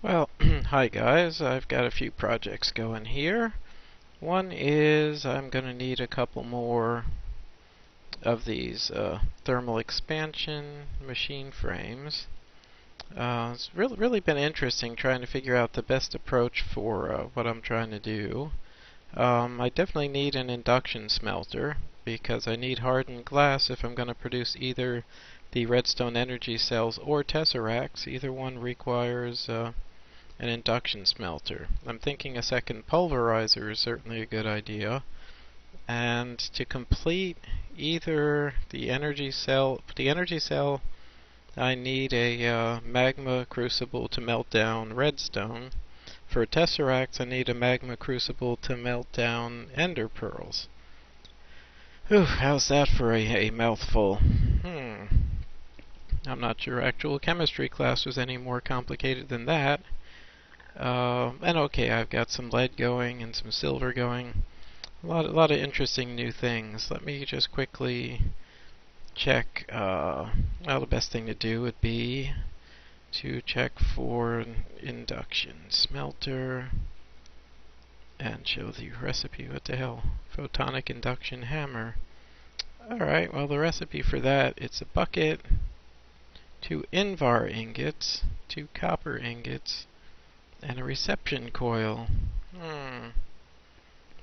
Well, hi guys, I've got a few projects going here. One is I'm going to need a couple more of these thermal expansion machine frames. It's really been interesting trying to figure out the best approach for what I'm trying to do. I definitely need an induction smelter because I need hardened glass if I'm going to produce either the redstone energy cells or tesseracts. Either one requires an induction smelter. I'm thinking a second pulverizer is certainly a good idea. And to complete either the energy cell, I need a magma crucible to melt down redstone. For tesseracts, I need a magma crucible to melt down ender pearls. Whew, how's that for a mouthful? I'm not sure actual chemistry class was any more complicated than that. And okay, I've got some lead going and some silver going. A lot of interesting new things. Let me just quickly check. Well, the best thing to do would be to check for induction smelter and show the recipe. What the hell? Photonic induction hammer. Alright, well the recipe for that, it's a bucket, 2 Invar ingots, 2 copper ingots, and a reception coil.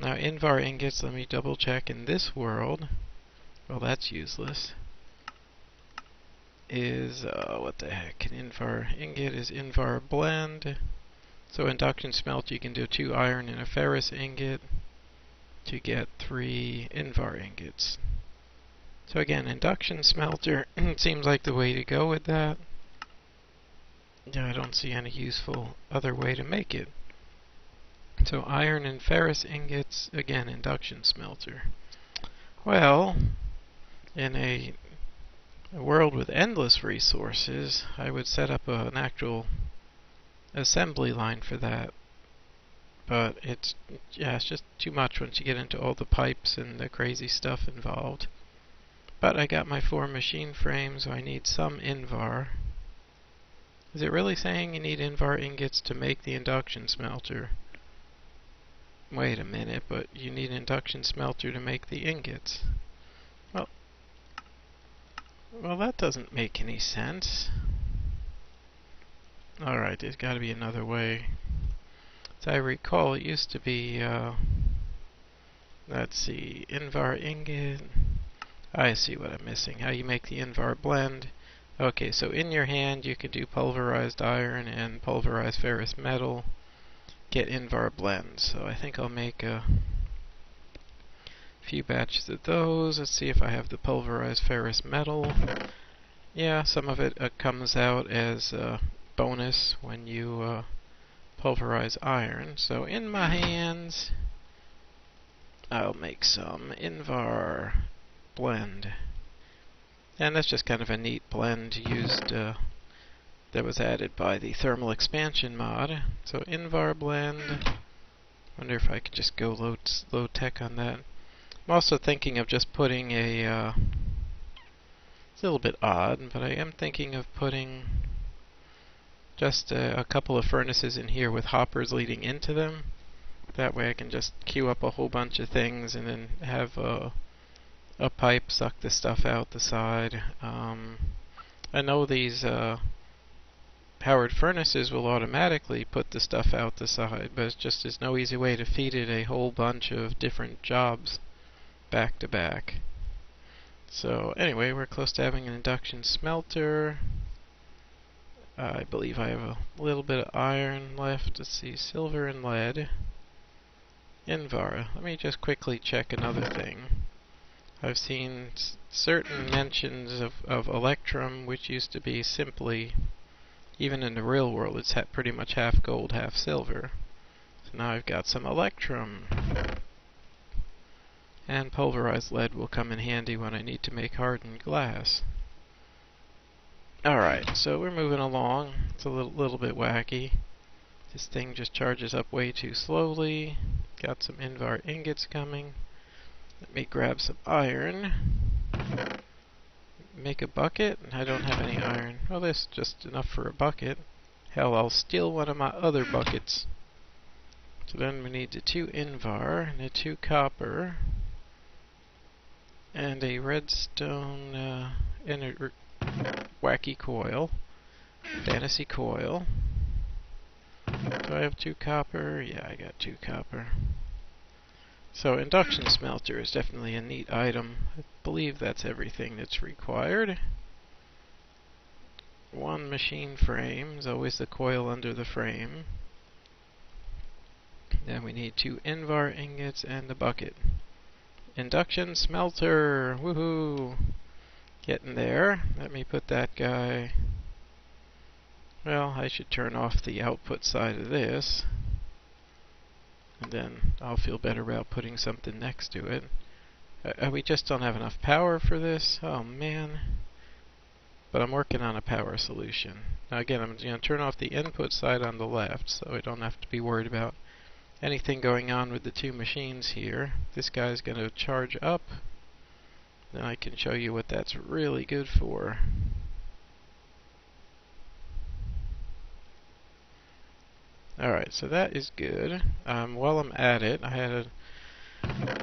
Now Invar ingots, let me double check in this world. Well, that's useless. Is, what the heck? An Invar ingot is Invar blend. So induction smelter, you can do 2 iron and a ferrous ingot to get 3 Invar ingots. So again, induction smelter seems like the way to go with that. Yeah, I don't see any useful other way to make it. So iron and ferrous ingots, again, induction smelter. Well, in a world with endless resources, I would set up an actual assembly line for that. But it's just too much once you get into all the pipes and the crazy stuff involved. But I got my 4 machine frames, so I need some Invar. Is it really saying you need Invar ingots to make the induction smelter? Wait a minute, but you need an induction smelter to make the ingots. Well, that doesn't make any sense. Alright, there's got to be another way. As I recall, it used to be, let's see, Invar ingot. I see what I'm missing. How you make the Invar blend. Okay, so in your hand you could do pulverized iron and pulverized ferrous metal. Get Invar blends. So I think I'll make a few batches of those. Let's see if I have the pulverized ferrous metal. Yeah, some of it comes out as a bonus when you pulverize iron. So in my hands, I'll make some Invar blend. And that's just kind of a neat blend used that was added by the thermal expansion mod. So Invar blend. Wonder if I could just go low tech on that. I'm also thinking of just putting a it's a little bit odd, but I am thinking of putting just a couple of furnaces in here with hoppers leading into them. That way I can just queue up a whole bunch of things and then have a pipe suck the stuff out the side. I know these powered furnaces will automatically put the stuff out the side, but there's no easy way to feed it a whole bunch of different jobs back to back. So anyway, we're close to having an induction smelter. I believe I have a little bit of iron left. Let's see, silver and lead. Invar. Let me just quickly check another thing. I've seen certain mentions of electrum, which used to be simply, even in the real world, it's pretty much half gold, half silver. So now I've got some electrum. And pulverized lead will come in handy when I need to make hardened glass. Alright, so we're moving along. It's a little bit wacky. This thing just charges up way too slowly. Got some Invar ingots coming. Let me grab some iron. Make a bucket. I don't have any iron. Well, this is just enough for a bucket. Hell, I'll steal one of my other buckets. So then we need the 2 invar and the 2 copper and a redstone wacky coil, fantasy coil. Do I have 2 copper? Yeah, I got 2 copper. So induction smelter is definitely a neat item. I believe that's everything that's required. 1 machine frame is always the coil under the frame. Then we need 2 invar ingots and the bucket. Induction smelter! Woohoo! Getting there. Let me put that guy... Well, I should turn off the output side of this. And then I'll feel better about putting something next to it. We just don't have enough power for this. Oh man. But I'm working on a power solution. Now again, I'm going to turn off the input side on the left so I don't have to be worried about anything going on with the 2 machines here. This guy's going to charge up. Then I can show you what that's really good for. Alright, so that is good. While I'm at it, I had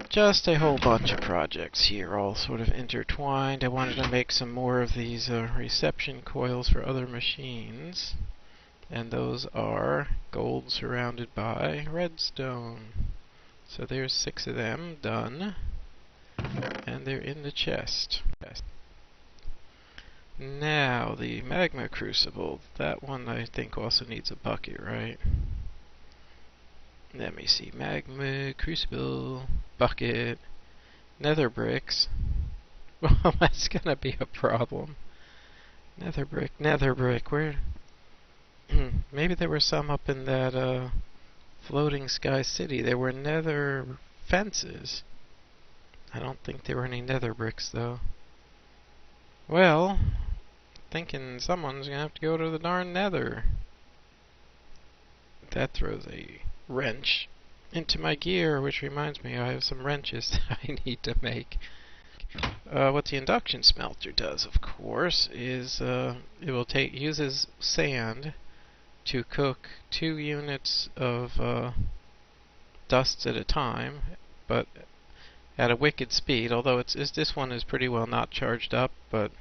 just a whole bunch of projects here, all sort of intertwined. I wanted to make some more of these reception coils for other machines. And those are gold surrounded by redstone. So there's 6 of them done. And they're in the chest. Now, the magma crucible. That one I think also needs a bucket, right? Let me see. Magma crucible, bucket, nether bricks. Well, that's gonna be a problem. Nether brick, where? Maybe there were some up in that floating sky city. There were nether fences. I don't think there were any nether bricks though. Well, thinking someone's gonna have to go to the darn nether. That throws a wrench into my gear, which reminds me I have some wrenches that I need to make. What the induction smelter does, of course, is it will uses sand to cook 2 units of dust at a time, but at a wicked speed. Although this one is pretty well not charged up, but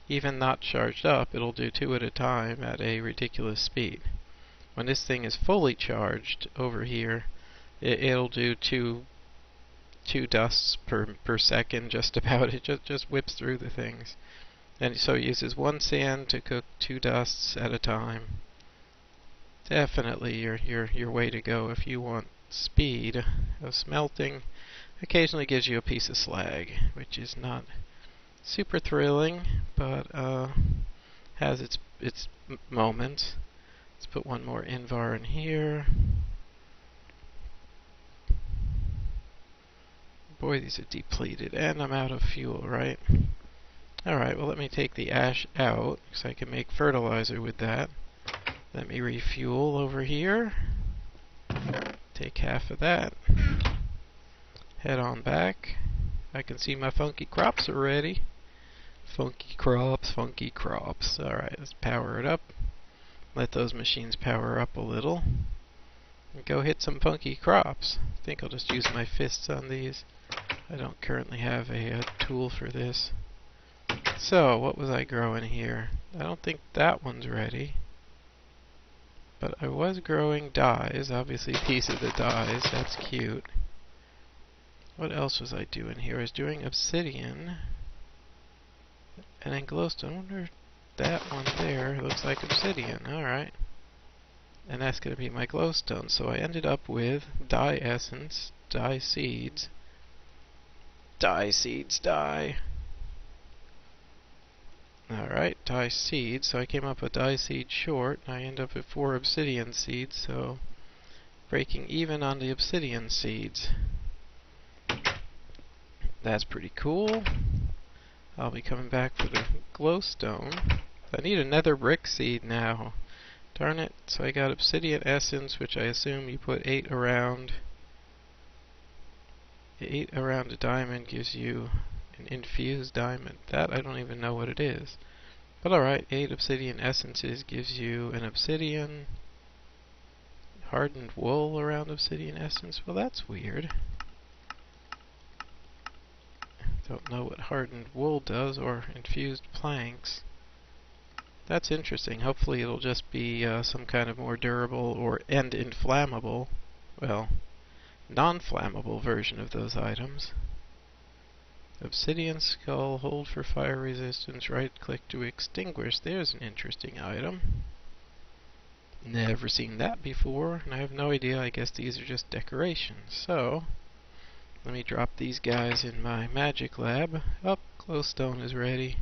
even not charged up, it'll do 2 at a time at a ridiculous speed. When this thing is fully charged over here, it'll do two dusts per second, just about. It just whips through the things. And so it uses 1 sand to cook 2 dusts at a time. Definitely your way to go if you want speed of smelting. Occasionally gives you a piece of slag, which is not super thrilling, but has its moments. Let's put 1 more invar in here. Boy, these are depleted, and I'm out of fuel, right? Alright, well let me take the ash out, so I can make fertilizer with that. Let me refuel over here. Take half of that. Head on back. I can see my funky crops already. Funky crops. Alright, let's power it up. Let those machines power up a little. And go hit some funky crops. I think I'll just use my fists on these. I don't currently have a tool for this. So, what was I growing here? I don't think that one's ready. But I was growing dyes. Obviously, a piece of the dyes. That's cute. What else was I doing here? I was doing obsidian. And then glowstone. I wonder if that one there looks like obsidian. Alright. And that's going to be my glowstone. So I ended up with dye essence, dye seeds. Dye seeds, dye. Alright, dye seeds. So I came up with dye seed short. I end up with 4 obsidian seeds. So breaking even on the obsidian seeds. That's pretty cool. I'll be coming back for the glowstone. I need a nether brick seed now. Darn it. So I got obsidian essence, which I assume you put 8 around. 8 around a diamond gives you an infused diamond. That I don't even know what it is. But alright, 8 obsidian essences gives you an obsidian, hardened wool around obsidian essence. Well, that's weird. Don't know what hardened wool does, or infused planks. That's interesting. Hopefully it'll just be some kind of more durable and inflammable, well, non-flammable version of those items. Obsidian skull, hold for fire resistance, right click to extinguish. There's an interesting item. Never seen that before, and I have no idea. I guess these are just decorations. So, let me drop these guys in my magic lab. Up, glowstone is ready.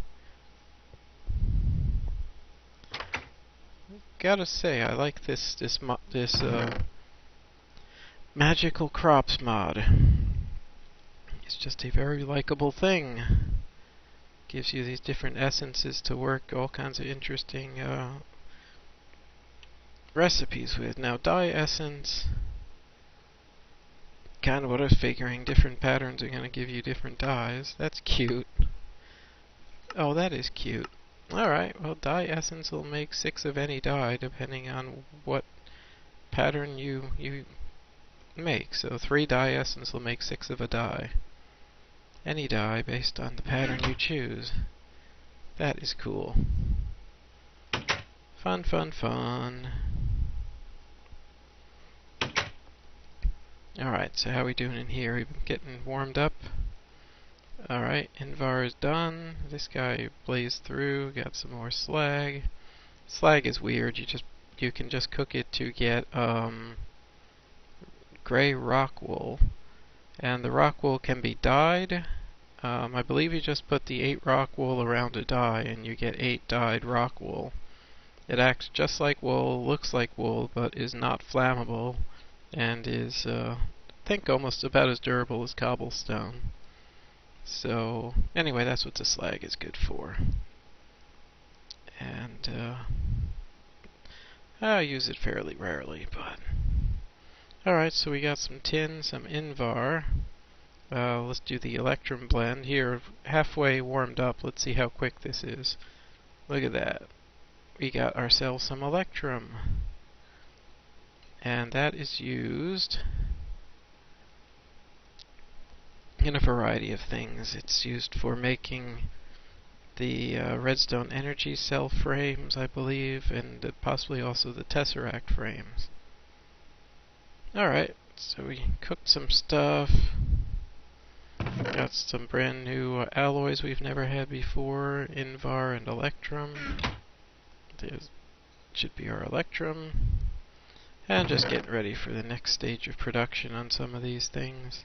Gotta say, I like this magical crops mod. It's just a very likable thing. Gives you these different essences to work all kinds of interesting recipes with. Now, dye essence, kind of what I was figuring. Different patterns are going to give you different dyes. That's cute. Oh, that is cute. Alright, well, dye essence will make 6 of any dye depending on what pattern you make. So 3 dye essence will make 6 of a dye. Any dye based on the pattern you choose. That is cool. Fun, fun, fun. Alright, so how are we doing in here? We've been getting warmed up. Alright, Invar is done. This guy blazed through, got some more slag. Slag is weird, you can just cook it to get gray rock wool. And the rock wool can be dyed. I believe you just put the 8 rock wool around a dye and you get 8 dyed rock wool. It acts just like wool, looks like wool, but is not flammable, and is, I think, almost about as durable as cobblestone. So, anyway, that's what the slag is good for. And, I use it fairly rarely, but... Alright, so we got some tin, some Invar. Let's do the Electrum blend. Here, halfway warmed up. Let's see how quick this is. Look at that. We got ourselves some Electrum. And that is used in a variety of things. It's used for making the redstone energy cell frames, I believe, and possibly also the tesseract frames. Alright, so we cooked some stuff. Got some brand new alloys we've never had before, Invar and Electrum. There's should be our Electrum. And just getting ready for the next stage of production on some of these things.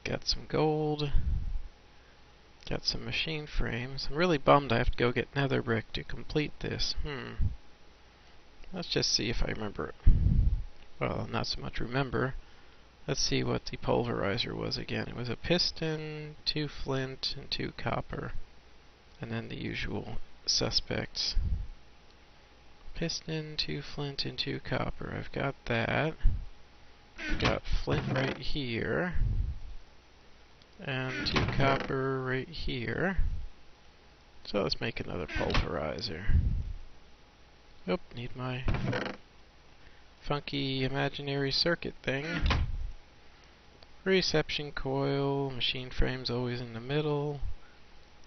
Got some gold. Got some machine frames. I'm really bummed I have to go get nether brick to complete this. Let's just see if I remember it. Well, not so much remember. Let's see what the pulverizer was again. It was a piston, 2 flint, and 2 copper. And then the usual suspects. Piston, 2 flint, and 2 copper. I've got that. I've got flint right here. And 2 copper right here. So let's make another pulverizer. Oop, need my funky imaginary circuit thing. Reception coil, machine frames always in the middle.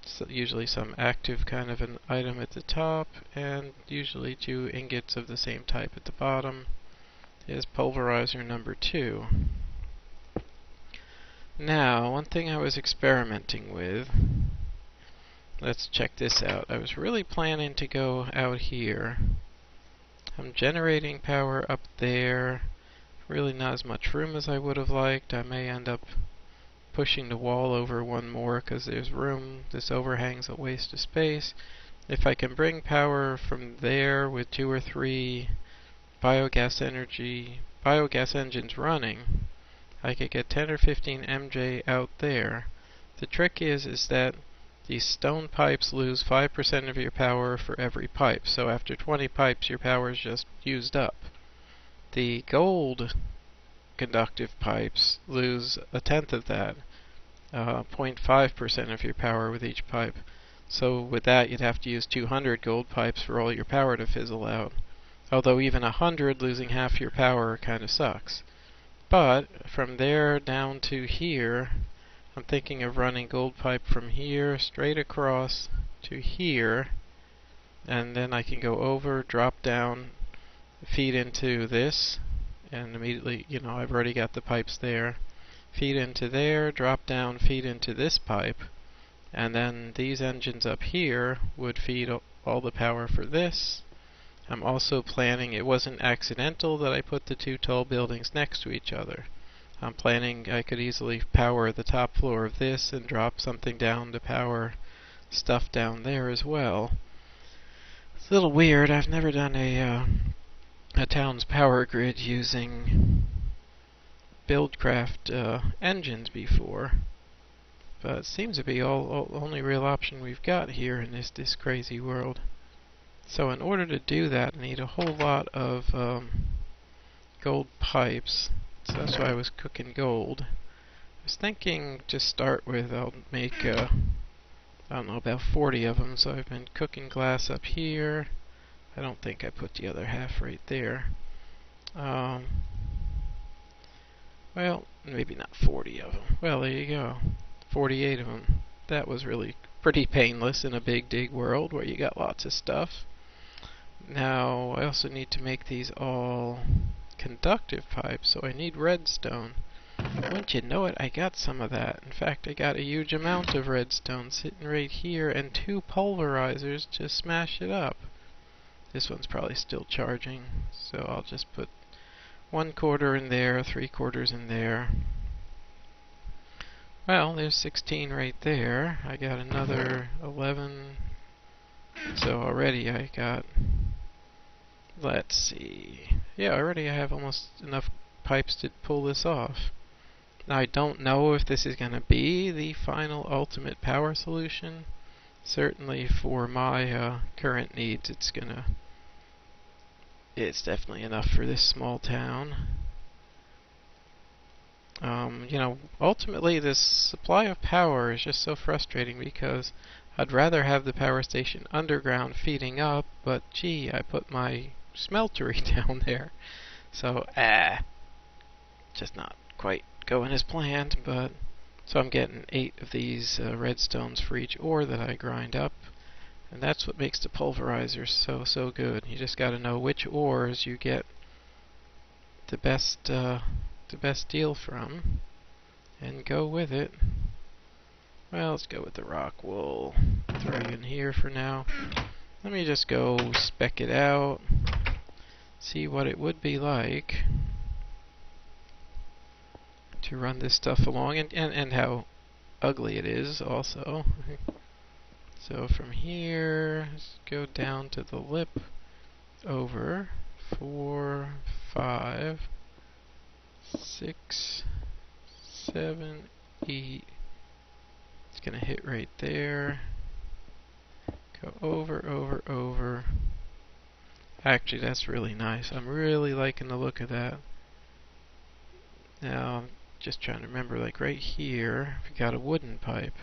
So usually some active kind of an item at the top, and usually 2 ingots of the same type at the bottom. Is pulverizer number 2. Now, one thing I was experimenting with, let's check this out. I was really planning to go out here. I'm generating power up there. Really not as much room as I would have liked. I may end up pushing the wall over one more because there's room. This overhang's a waste of space. If I can bring power from there with 2 or 3 biogas engines running, I could get 10 or 15 MJ out there. The trick is that these stone pipes lose 5% of your power for every pipe. So after 20 pipes, your power is just used up. The gold conductive pipes lose 1/10 of that, 0.5% of your power with each pipe. So with that, you'd have to use 200 gold pipes for all your power to fizzle out. Although even 100, losing half your power kind of sucks. But from there down to here, I'm thinking of running gold pipe from here straight across to here, and then I can go over, drop down, feed into this, and immediately, I've already got the pipes there. Feed into there, drop down, feed into this pipe, and then these engines up here would feed all the power for this. I'm also planning, it wasn't accidental that I put the two tall buildings next to each other. I'm planning I could easily power the top floor of this and drop something down to power stuff down there as well. It's a little weird. I've never done a town's power grid using Buildcraft engines before, but it seems to be all only real option we've got here in this crazy world. So in order to do that, I need a whole lot of gold pipes. So that's why I was cooking gold. I was thinking to start with, I'll make, I don't know, about 40 of them. So I've been cooking glass up here. I don't think I put the other half right there. Well, maybe not 40 of them. Well, there you go. 48 of them. That was really pretty painless in a big dig world where you got lots of stuff. Now, I also need to make these all conductive pipes, so I need redstone. Wouldn't you know it, I got some of that. In fact, I got a huge amount of redstone sitting right here, and 2 pulverizers to smash it up. This one's probably still charging, so I'll just put 1/4 in there, 3/4 in there. Well, there's 16 right there. I got another 11. So already I got, let's see. Yeah, already I have almost enough pipes to pull this off. Now I don't know if this is going to be the final ultimate power solution. Certainly for my current needs, it's definitely enough for this small town. Ultimately this supply of power is just so frustrating because I'd rather have the power station underground feeding up, but gee, I put my smeltery down there. So, just not quite going as planned, but so I'm getting 8 of these redstones for each ore that I grind up. And that's what makes the pulverizer so good. You just got to know which ores you get the best deal from, and go with it. Well, let's go with the rock wool. Throw you in here for now. Let me just go spec it out, see what it would be like to run this stuff along, and how ugly it is also. So from here, let's go down to the lip, over 4, 5, 6, 7, 8. It's gonna hit right there. Go over. Actually, that's really nice. I'm really liking the look of that. Now, I'm just trying to remember, like right here, if you got a wooden pipe,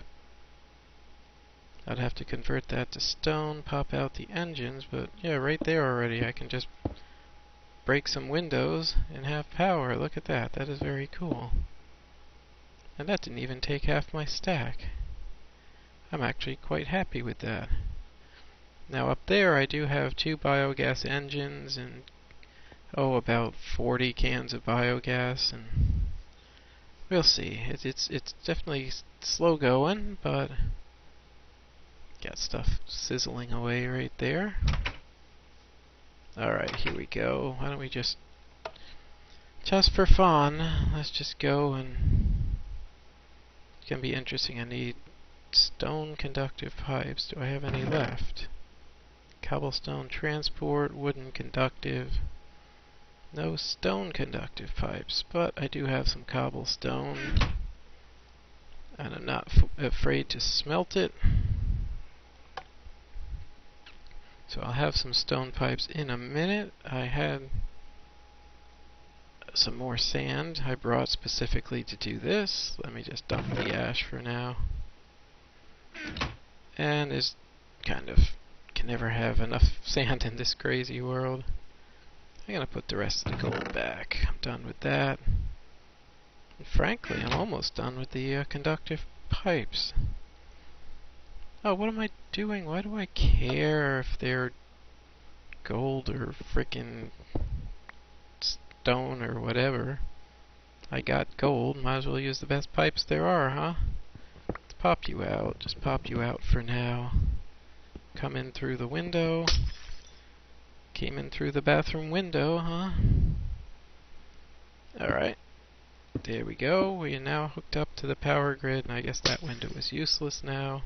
I'd have to convert that to stone, pop out the engines, but yeah, right there already I can just break some windows and have power. Look at that. That is very cool. And that didn't even take half my stack. I'm actually quite happy with that. Now up there I do have 2 biogas engines and about 40 cans of biogas, and we'll see. It's definitely slow going, but got stuff sizzling away right there. Alright, here we go. Why don't we just for fun, let's just go, and it's gonna be interesting. I need stone conductive pipes. Do I have any left? Cobblestone transport, wooden conductive. No stone conductive pipes, but I do have some cobblestone, and I'm not afraid to smelt it. So I'll have some stone pipes in a minute. I had some more sand I brought specifically to do this. Let me just dump the ash for now. And is kind of can never have enough sand in this crazy world. I'm gonna put the rest of the gold back. I'm done with that. And frankly, I'm almost done with the conductive pipes. Oh, what am I doing? Why do I care if they're gold or frickin' stone or whatever? I got gold, might as well use the best pipes there are, huh? Let's pop you out. Just pop you out for now. Come in through the window. Came in through the bathroom window, huh? Alright. There we go. We are now hooked up to the power grid, and I guess that window is useless now.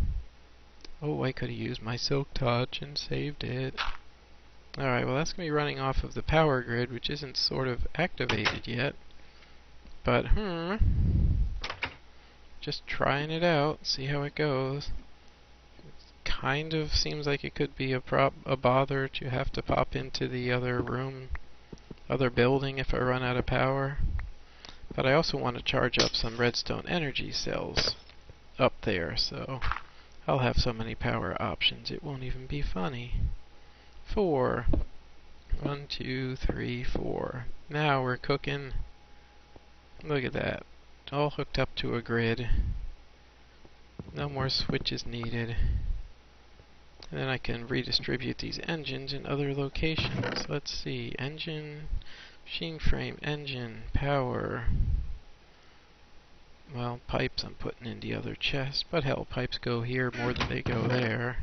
Oh, I could have used my silk touch and saved it. Alright, well that's going to be running off of the power grid, which isn't sort of activated yet. But, just trying it out, see how it goes. It kind of seems like it could be a bother to have to pop into the other room, other building if I run out of power. But I also want to charge up some redstone energy cells up there, so I'll have so many power options it won't even be funny. 4. 1, 2, 3, 4. Now we're cooking. Look at that. All hooked up to a grid. No more switches needed. And then I can redistribute these engines in other locations. Let's see. Engine, machine frame, engine, power. Well, pipes I'm putting in the other chest. But hell, pipes go here more than they go there.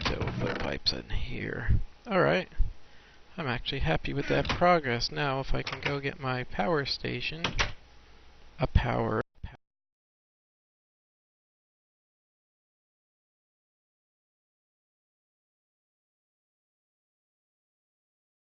So we'll put pipes in here. Alright. I'm actually happy with that progress. Now if I can go get my power station. A power